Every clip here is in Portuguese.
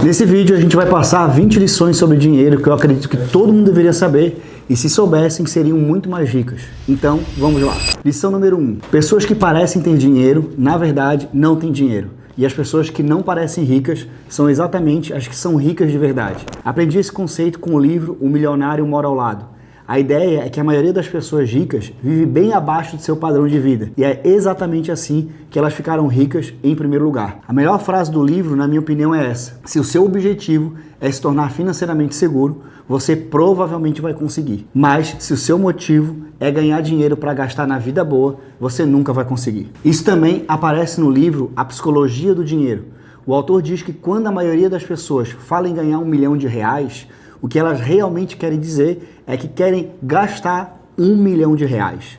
Nesse vídeo a gente vai passar 20 lições sobre dinheiro que eu acredito que todo mundo deveria saber e se soubessem seriam muito mais ricas. Então, vamos lá. Lição número 1. Pessoas que parecem ter dinheiro, na verdade, não têm dinheiro. E as pessoas que não parecem ricas são exatamente as que são ricas de verdade. Aprendi esse conceito com o livro O Milionário Mora ao Lado. A ideia é que a maioria das pessoas ricas vive bem abaixo do seu padrão de vida. E é exatamente assim que elas ficaram ricas em primeiro lugar. A melhor frase do livro, na minha opinião, é essa. Se o seu objetivo é se tornar financeiramente seguro, você provavelmente vai conseguir. Mas se o seu motivo é ganhar dinheiro para gastar na vida boa, você nunca vai conseguir. Isso também aparece no livro A Psicologia do Dinheiro. O autor diz que quando a maioria das pessoas fala em ganhar R$1 milhão, o que elas realmente querem dizer é que querem gastar R$1 milhão.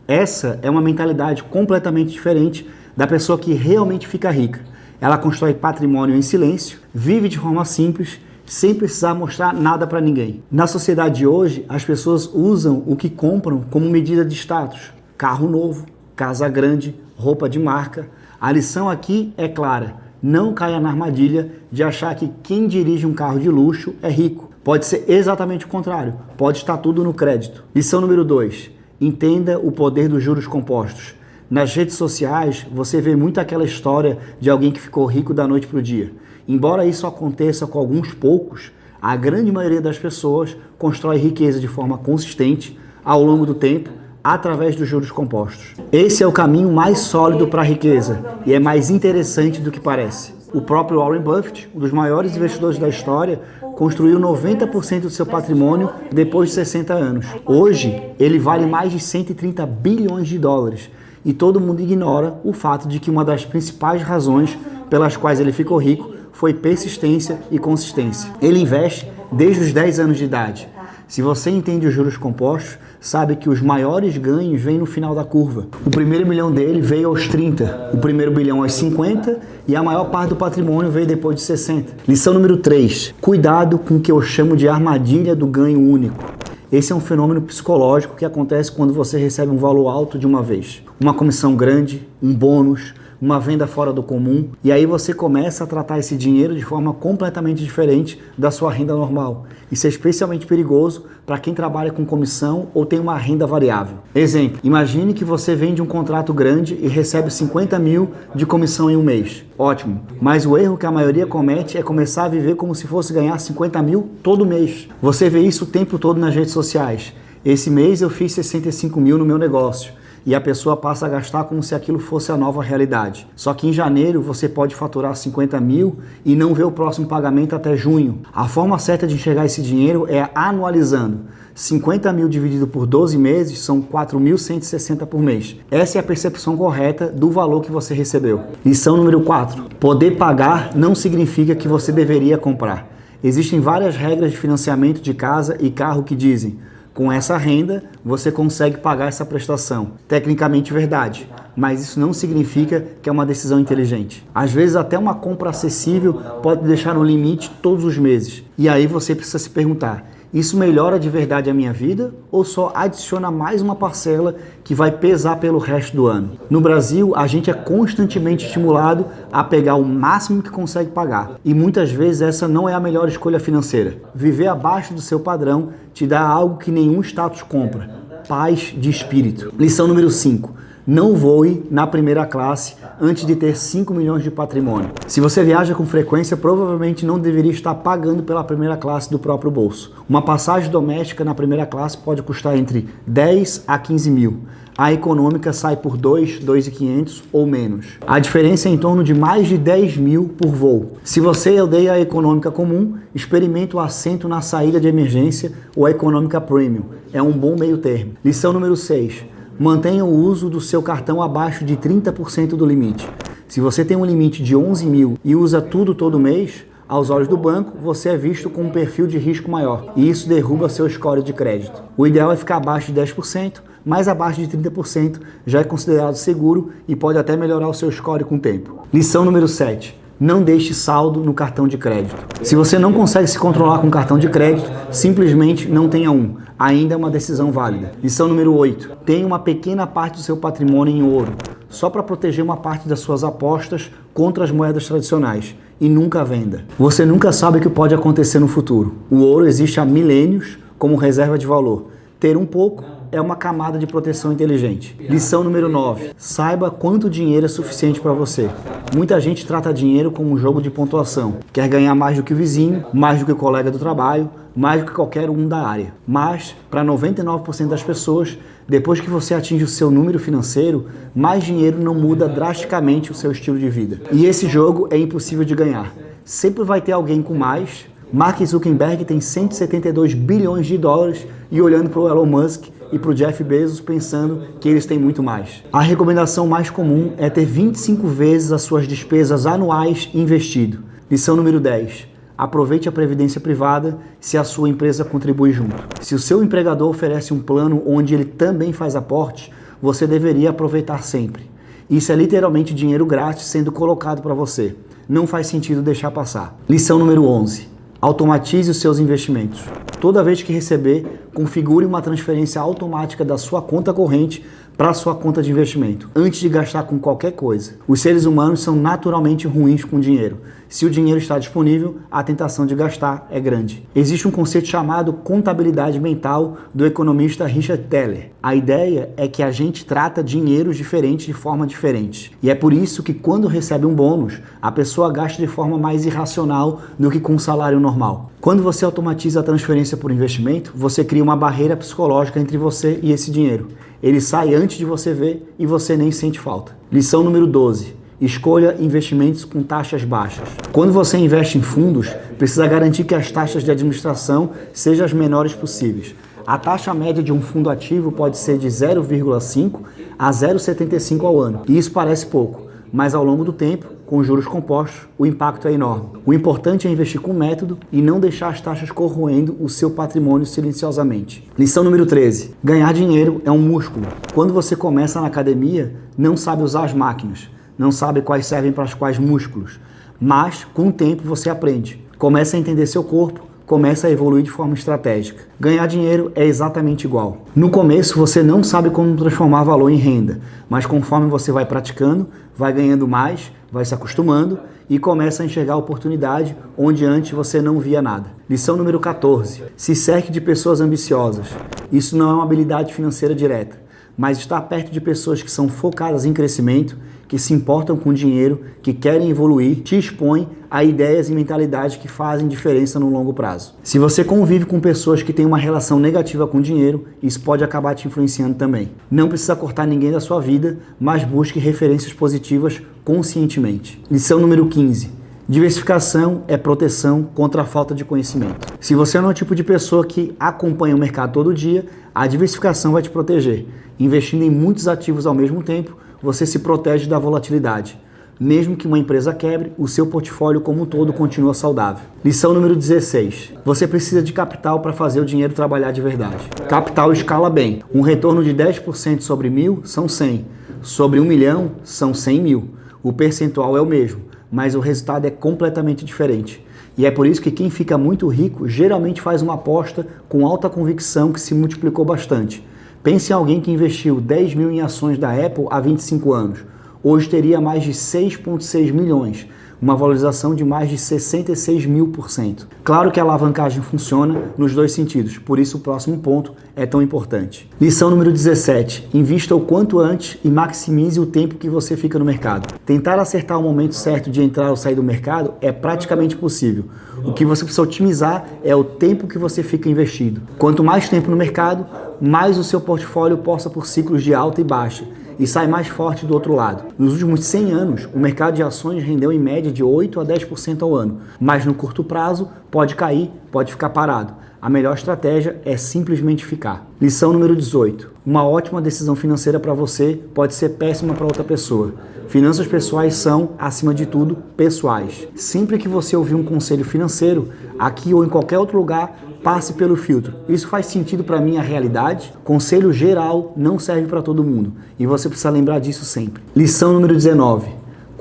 Essa é uma mentalidade completamente diferente da pessoa que realmente fica rica. Ela constrói patrimônio em silêncio, vive de forma simples, sem precisar mostrar nada para ninguém. Na sociedade de hoje, as pessoas usam o que compram como medida de status. Carro novo, casa grande, roupa de marca. A lição aqui é clara. Não caia na armadilha de achar que quem dirige um carro de luxo é rico. Pode ser exatamente o contrário. Pode estar tudo no crédito. Lição número 2. Entenda o poder dos juros compostos. Nas redes sociais, você vê muito aquela história de alguém que ficou rico da noite para o dia. Embora isso aconteça com alguns poucos, a grande maioria das pessoas constrói riqueza de forma consistente ao longo do tempo, através dos juros compostos. Esse é o caminho mais sólido para a riqueza e é mais interessante do que parece. O próprio Warren Buffett, um dos maiores investidores da história, construiu 90% do seu patrimônio depois de 60 anos. Hoje, ele vale mais de 130 bilhões de dólares e todo mundo ignora o fato de que uma das principais razões pelas quais ele ficou rico foi persistência e consistência. Ele investe desde os 10 anos de idade. Se você entende os juros compostos, sabe que os maiores ganhos vêm no final da curva. O primeiro milhão dele veio aos 30, o primeiro bilhão aos 50 e a maior parte do patrimônio veio depois de 60. Lição número 3. Cuidado com o que eu chamo de armadilha do ganho único. Esse é um fenômeno psicológico que acontece quando você recebe um valor alto de uma vez. Uma comissão grande, um bônus, uma venda fora do comum, e aí você começa a tratar esse dinheiro de forma completamente diferente da sua renda normal. Isso é especialmente perigoso para quem trabalha com comissão ou tem uma renda variável. Exemplo, imagine que você vende um contrato grande e recebe 50 mil de comissão em um mês. Ótimo, mas o erro que a maioria comete é começar a viver como se fosse ganhar 50 mil todo mês. Você vê isso o tempo todo nas redes sociais. Esse mês eu fiz 65 mil no meu negócio. E a pessoa passa a gastar como se aquilo fosse a nova realidade. Só que em janeiro você pode faturar 50 mil e não ver o próximo pagamento até junho. A forma certa de enxergar esse dinheiro é anualizando. 50 mil dividido por 12 meses são 4.160 por mês. Essa é a percepção correta do valor que você recebeu. Lição número 4. Poder pagar não significa que você deveria comprar. Existem várias regras de financiamento de casa e carro que dizem: com essa renda, você consegue pagar essa prestação. Tecnicamente verdade, mas isso não significa que é uma decisão inteligente. Às vezes até uma compra acessível pode deixar um limite todos os meses. E aí você precisa se perguntar: isso melhora de verdade a minha vida ou só adiciona mais uma parcela que vai pesar pelo resto do ano? No Brasil, a gente é constantemente estimulado a pegar o máximo que consegue pagar. E muitas vezes essa não é a melhor escolha financeira. Viver abaixo do seu padrão te dá algo que nenhum status compra: paz de espírito. Lição número 5. Não voe na primeira classe antes de ter 5 milhões de patrimônio. Se você viaja com frequência, provavelmente não deveria estar pagando pela primeira classe do próprio bolso. Uma passagem doméstica na primeira classe pode custar entre 10 a 15 mil. A econômica sai por 2.500 ou menos. A diferença é em torno de mais de 10 mil por voo. Se você odeia a econômica comum, experimente o assento na saída de emergência ou a econômica premium. É um bom meio termo. Lição número 6. Mantenha o uso do seu cartão abaixo de 30% do limite. Se você tem um limite de 11 mil e usa tudo todo mês, aos olhos do banco, você é visto com um perfil de risco maior e isso derruba seu score de crédito. O ideal é ficar abaixo de 10%, mas abaixo de 30% já é considerado seguro e pode até melhorar o seu score com o tempo. Lição número 7. Não deixe saldo no cartão de crédito. Se você não consegue se controlar com cartão de crédito, simplesmente não tenha um. Ainda é uma decisão válida. Lição número 8. Tenha uma pequena parte do seu patrimônio em ouro, só para proteger uma parte das suas apostas contra as moedas tradicionais. e nunca venda. Você nunca sabe o que pode acontecer no futuro. O ouro existe há milênios como reserva de valor. Ter um pouco é uma camada de proteção inteligente. Lição número 9. Saiba quanto dinheiro é suficiente para você. Muita gente trata dinheiro como um jogo de pontuação. Quer ganhar mais do que o vizinho, mais do que o colega do trabalho, mais do que qualquer um da área. Mas, para 99% das pessoas, depois que você atinge o seu número financeiro, mais dinheiro não muda drasticamente o seu estilo de vida. E esse jogo é impossível de ganhar. Sempre vai ter alguém com mais. Mark Zuckerberg tem 172 bilhões de dólares e olhando para o Elon Musk e para o Jeff Bezos pensando que eles têm muito mais. A recomendação mais comum é ter 25 vezes as suas despesas anuais investido. Lição número 10. Aproveite a previdência privada se a sua empresa contribui junto. Se o seu empregador oferece um plano onde ele também faz aporte, você deveria aproveitar sempre. Isso é literalmente dinheiro grátis sendo colocado para você. Não faz sentido deixar passar. Lição número 11. Automatize os seus investimentos. Toda vez que receber, configure uma transferência automática da sua conta corrente para a sua conta de investimento, antes de gastar com qualquer coisa. Os seres humanos são naturalmente ruins com dinheiro. Se o dinheiro está disponível, a tentação de gastar é grande. Existe um conceito chamado contabilidade mental do economista Richard Thaler. A ideia é que a gente trata dinheiros diferentes de forma diferente. E é por isso que quando recebe um bônus, a pessoa gasta de forma mais irracional do que com um salário normal. Quando você automatiza a transferência por investimento, você cria uma barreira psicológica entre você e esse dinheiro. Ele sai antes de você ver e você nem sente falta. Lição número 12. Escolha investimentos com taxas baixas. Quando você investe em fundos, precisa garantir que as taxas de administração sejam as menores possíveis. A taxa média de um fundo ativo pode ser de 0,5 a 0,75 ao ano. E isso parece pouco, mas ao longo do tempo, com juros compostos, o impacto é enorme. O importante é investir com método e não deixar as taxas corroendo o seu patrimônio silenciosamente. Lição número 13. Ganhar dinheiro é um músculo. Quando você começa na academia, não sabe usar as máquinas, não sabe quais servem para quais músculos, mas com o tempo você aprende. Começa a entender seu corpo, começa a evoluir de forma estratégica. Ganhar dinheiro é exatamente igual. No começo você não sabe como transformar valor em renda, mas conforme você vai praticando, vai ganhando mais, vai se acostumando e começa a enxergar a oportunidade onde antes você não via nada. Lição número 14. Se cerque de pessoas ambiciosas. Isso não é uma habilidade financeira direta, mas estar perto de pessoas que são focadas em crescimento, que se importam com dinheiro, que querem evoluir, te expõe a ideias e mentalidades que fazem diferença no longo prazo. Se você convive com pessoas que têm uma relação negativa com dinheiro, isso pode acabar te influenciando também. Não precisa cortar ninguém da sua vida, mas busque referências positivas conscientemente. Lição número 15. Diversificação é proteção contra a falta de conhecimento. Se você não é o tipo de pessoa que acompanha o mercado todo dia, a diversificação vai te proteger. Investindo em muitos ativos ao mesmo tempo, você se protege da volatilidade. Mesmo que uma empresa quebre, o seu portfólio como um todo continua saudável. Lição número 16. Você precisa de capital para fazer o dinheiro trabalhar de verdade. Capital escala bem. Um retorno de 10% sobre 1.000 são 100. Sobre 1 milhão são 100 mil. O percentual é o mesmo, mas o resultado é completamente diferente. E é por isso que quem fica muito rico geralmente faz uma aposta com alta convicção que se multiplicou bastante. Pense em alguém que investiu 10 mil em ações da Apple há 25 anos. Hoje teria mais de 6,6 milhões, uma valorização de mais de 66.000%. Claro que a alavancagem funciona nos dois sentidos, por isso o próximo ponto é tão importante. Lição número 17. Invista o quanto antes e maximize o tempo que você fica no mercado. Tentar acertar o momento certo de entrar ou sair do mercado é praticamente impossível. O que você precisa otimizar é o tempo que você fica investido. Quanto mais tempo no mercado, mais o seu portfólio passa por ciclos de alta e baixa e sai mais forte do outro lado. Nos últimos 100 anos, o mercado de ações rendeu em média de 8 a 10% ao ano, mas no curto prazo pode cair, pode ficar parado. A melhor estratégia é simplesmente ficar. Lição número 18. Uma ótima decisão financeira para você pode ser péssima para outra pessoa. Finanças pessoais são, acima de tudo, pessoais. Sempre que você ouvir um conselho financeiro, aqui ou em qualquer outro lugar, passe pelo filtro. Isso faz sentido para mim a realidade? Conselho geral não serve para todo mundo e você precisa lembrar disso sempre. Lição número 19.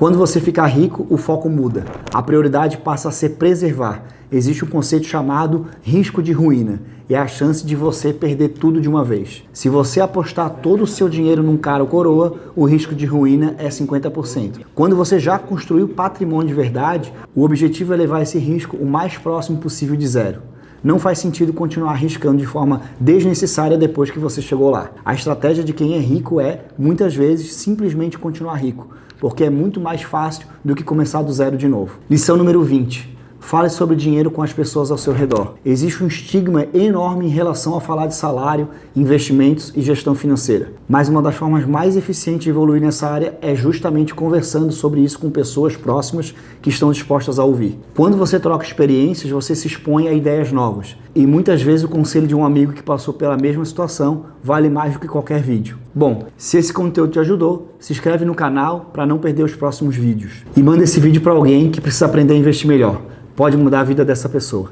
Quando você ficar rico, o foco muda. A prioridade passa a ser preservar. Existe um conceito chamado risco de ruína. É a chance de você perder tudo de uma vez. Se você apostar todo o seu dinheiro num cara ou coroa, o risco de ruína é 50%. Quando você já construiu patrimônio de verdade, o objetivo é levar esse risco o mais próximo possível de zero. Não faz sentido continuar arriscando de forma desnecessária depois que você chegou lá. A estratégia de quem é rico é, muitas vezes, simplesmente continuar rico, porque é muito mais fácil do que começar do zero de novo. Lição número 20. Fale sobre dinheiro com as pessoas ao seu redor. Existe um estigma enorme em relação a falar de salário, investimentos e gestão financeira. Mas uma das formas mais eficientes de evoluir nessa área é justamente conversando sobre isso com pessoas próximas que estão dispostas a ouvir. Quando você troca experiências, você se expõe a ideias novas. E muitas vezes o conselho de um amigo que passou pela mesma situação vale mais do que qualquer vídeo. Bom, se esse conteúdo te ajudou, se inscreve no canal para não perder os próximos vídeos. E manda esse vídeo para alguém que precisa aprender a investir melhor. Pode mudar a vida dessa pessoa.